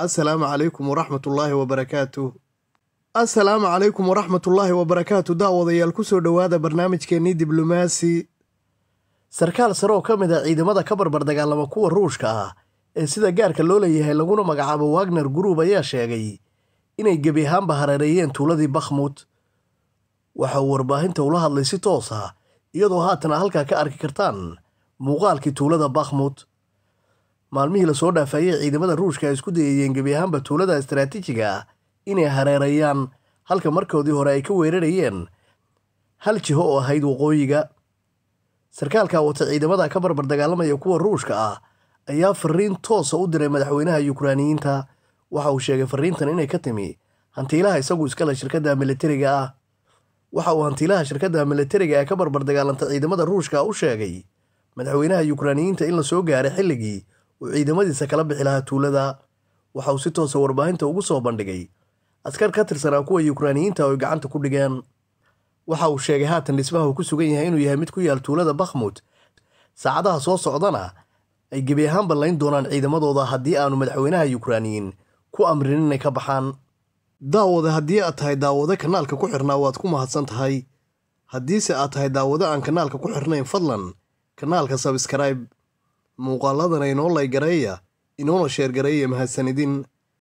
السلام عليكم ورحمة الله وبركاته. السلام عليكم ورحمة الله وبركاته. daawadayaal ku soo dhawaada barnaamijkeennii diblomaasi. sarkaal sare oo ka mid ah ciidamada ka barbar dagaalama kuwa Ruushka ah ee sida gaarka loo leeyahay laguna magacaabo Wagner Group ayaa sheegay inay gebi ahaanba hareereeyeen tuuladii Bakhmut. waxa uu warbaahinta ula hadlay si toos ah iyadoo haatan halkaa ka arki kartaan muuqaalkii tuulada Bakhmut. maalmihii la soo dhaafayay ciidamada Ruushka ay isku dayayeen gebi ahaanba tuulada istaraatiijiga ah inay hareereeyaan halka markoodii hore ay ka weerarayeen hal jiho oo ahayd waqooyiga. sarkaalka wata ciidamada ka barbar dagaalamaya kuwa Ruushka ah ayaa fariin toos u diray madaxweynaha Ukrainiyiinta. waxa uu sheegay fariintan inay ka timi hantiilaha isagu iska leh shirkadda militariga ah. waxa uu hantiilaha shirkadda militariga ee ka barbar dagaalanta ciidamada Ruushka u sheegay madaxweynaha Ukrainiyiinta in la soo gaaray xilligii uu ciidamadiisa kala bixi lahaa tuulada. waxa uu si toos ah warbaahinta ugu soo bandhigay askar ka tirsanaa kuwa Ukrainiyiinta oo gacanta ku dhigeen. waxa uu sheegay haatan dhismaha uu ku sugan yahay inuu yahay mid ku yaal tuulada Bakhmut. saacadaha soo socdana ay gebi ahaanba layn doonaan ciidamadooda haddii aanu madaxweynaha Ukrainiyiin ku amrin inay ka baxaan. daawada haddii aad tahay daawada kanaalka ku xirnaa waad ku mahadsan tahay. haddiise aad tahay daawada aan kanaalka ku xirnayn fadlan kanaalka subscribe. muuqaaladana inoo like gareeya inoona sheer gareeya mahadsanidin.